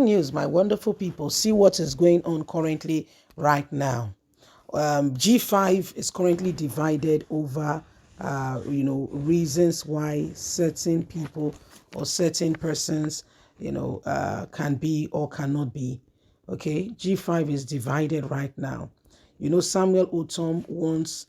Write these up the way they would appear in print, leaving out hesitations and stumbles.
News, my wonderful people, see what is going on currently right now. G5 is currently divided over reasons why certain people or certain persons can be or cannot be. Okay, G5 is divided right now. Samuel Ortom wants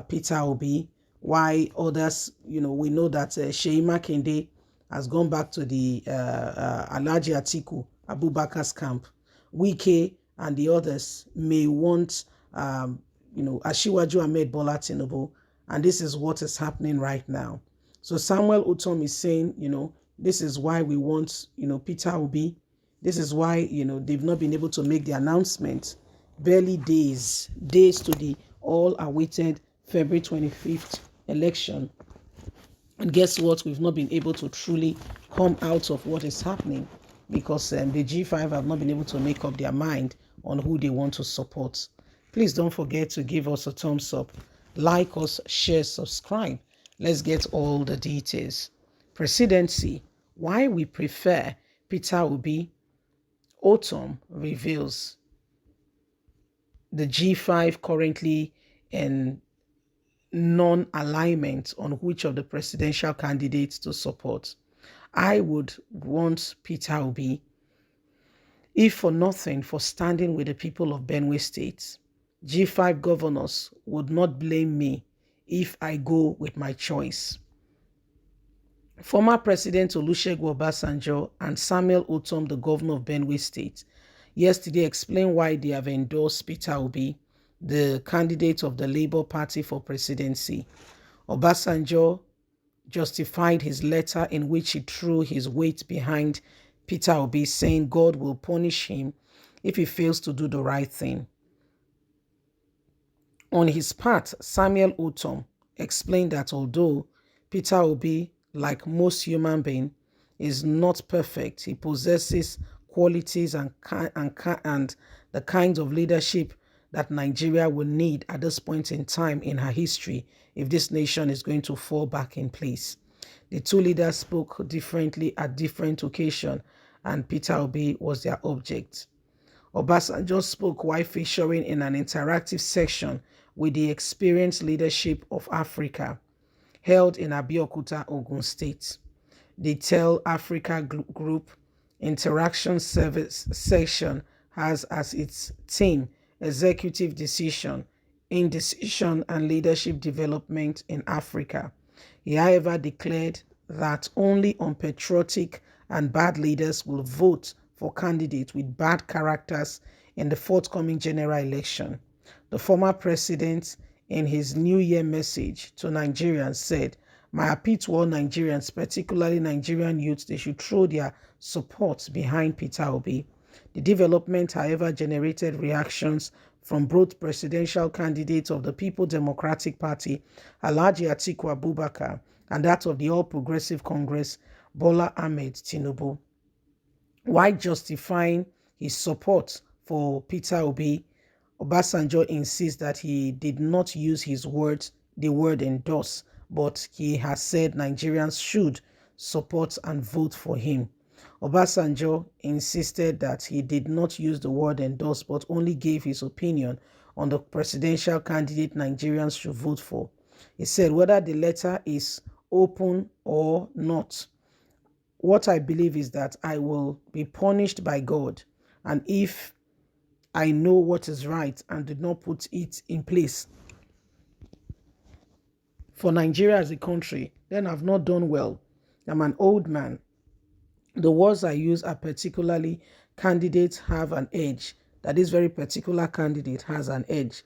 Peter Obi, why others, we know that Seyi Makinde has gone back to the Alhaji Atiku Abubakar's camp. Wike and the others may want, Asiwaju Ahmed Bola Tinubu, and this is what is happening right now. So Samuel Ortom is saying, this is why we want, Peter Obi. This is why, they've not been able to make the announcement. Barely days to the all-awaited February 25th election. And guess what? We've not been able to truly come out of what is happening because the G5 have not been able to make up their mind on who they want to support. Please don't forget to give us a thumbs up, like us, share, subscribe. Let's get all the details. Presidency, why we prefer Peter Obi. Ortom reveals the G5 currently in non-alignment on which of the presidential candidates to support. I would want Peter Obi, if for nothing, for standing with the people of Benue State. G5 governors would not blame me if I go with my choice. Former President Olusegun Obasanjo and Samuel Ortom, the governor of Benue State, yesterday explained why they have endorsed Peter Obi, the candidate of the Labour Party for presidency. Obasanjo justified his letter in which he threw his weight behind Peter Obi, saying God will punish him if he fails to do the right thing. On his part, Samuel Ortom explained that although Peter Obi, like most human beings, is not perfect, he possesses qualities and the kinds of leadership that Nigeria will need at this point in time in her history if this nation is going to fall back in place. The two leaders spoke differently at different occasions, and Peter Obi was their object. Obasanjo spoke while featuring in an interactive section with the experienced leadership of Africa, held in Abeokuta, Ogun State. The Tell Africa Group Interaction Service section has as its theme Executive Decision, Indecision and Leadership Development in Africa. He, however, declared that only unpatriotic and bad leaders will vote for candidates with bad characters in the forthcoming general election. The former president, in his New Year message to Nigerians, said, "My appeal to all Nigerians, particularly Nigerian youths, they should throw their support behind Peter Obi." The development, however, generated reactions from both presidential candidates of the People Democratic Party, Alhaji Atiku Abubakar, and that of the All Progressive Congress, Bola Ahmed Tinubu. While justifying his support for Peter Obi, Obasanjo insists that he did not use the word endorse, but he has said Nigerians should support and vote for him. Obasanjo insisted that he did not use the word endorse, but only gave his opinion on the presidential candidate Nigerians should vote for. He said, whether the letter is open or not, what I believe is that I will be punished by God, and if I know what is right and did not put it in place for Nigeria as a country, then I've not done well. I'm an old man. The words I use are particularly candidates have an edge, that this very particular candidate has an edge,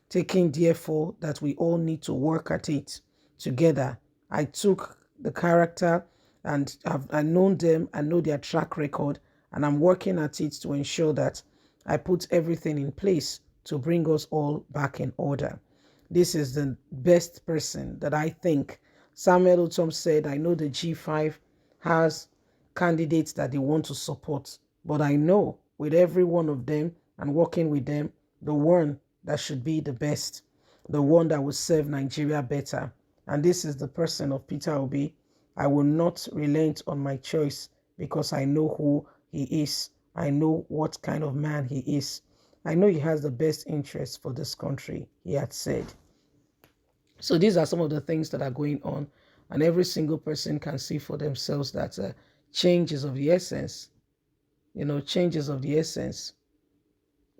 taking therefore that we all need to work at it together. I took the character and I've known them, I know their track record, and I'm working at it to ensure that I put everything in place to bring us all back in order. This is the best person that I think. Samuel Ortom said, I know the G5 has candidates that they want to support, but I know with every one of them and working with them, the one that should be the best, the one that will serve Nigeria better. And this is the person of Peter Obi. I will not relent on my choice because I know who he is I know what kind of man he is. I know he has the best interest for this country, he had said. So these are some of the things that are going on, and every single person can see for themselves that change is of the essence. Change is of the essence.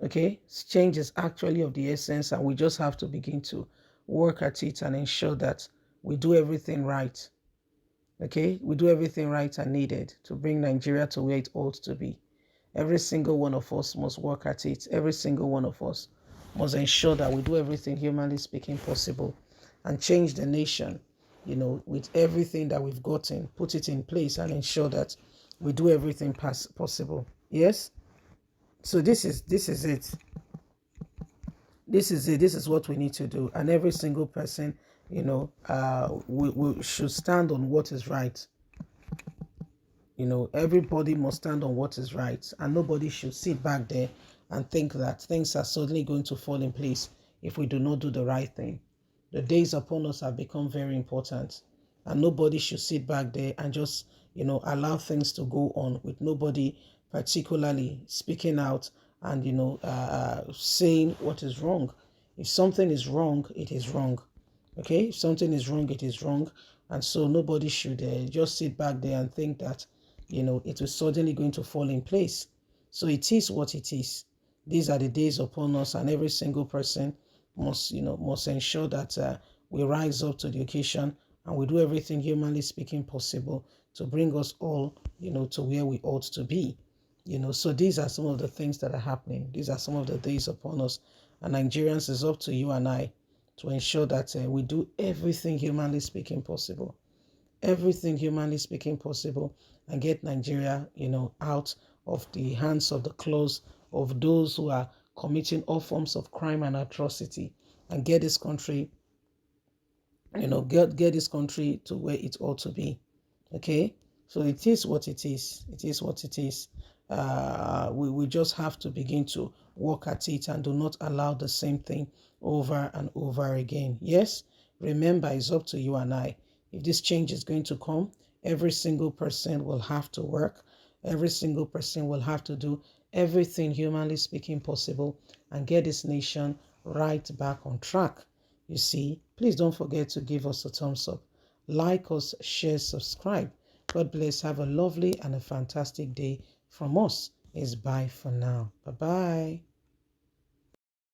Okay, change is actually of the essence, and we just have to begin to work at it and ensure that we do everything right. Okay, we do everything right and needed to bring Nigeria to where it ought to be. Every single one of us must work at it. Every single one of us must ensure that we do everything humanly speaking possible and change the nation, with everything that we've gotten, put it in place and ensure that we do everything possible. Yes? So this is it. This is it. This is what we need to do. And every single person, we should stand on what is right. Everybody must stand on what is right, and nobody should sit back there and think that things are suddenly going to fall in place if we do not do the right thing. The days upon us have become very important, and nobody should sit back there and just, allow things to go on with nobody particularly speaking out and, saying what is wrong. If something is wrong, it is wrong. Okay? If something is wrong, it is wrong. And so nobody should just sit back there and think that, it is suddenly going to fall in place. So it is what it is. These are the days upon us, and every single person must ensure that we rise up to the occasion and we do everything humanly speaking possible to bring us all, to where we ought to be. So these are some of the things that are happening. These are some of the days upon us. And Nigerians, is up to you and I to ensure that we do everything humanly speaking possible. Everything humanly speaking possible, and get Nigeria, out of the hands of the claws of those who are committing all forms of crime and atrocity, and get this country, get this country to where it ought to be. Okay, so it is what it is. It is what it is. We just have to begin to work at it and do not allow the same thing over and over again. Yes, remember, it's up to you and I. If this change is going to come, every single person will have to work. Every single person will have to do everything humanly speaking possible and get this nation right back on track. You see, please don't forget to give us a thumbs up. Like us, share, subscribe. God bless. Have a lovely and a fantastic day from us. Is bye for now. Bye-bye.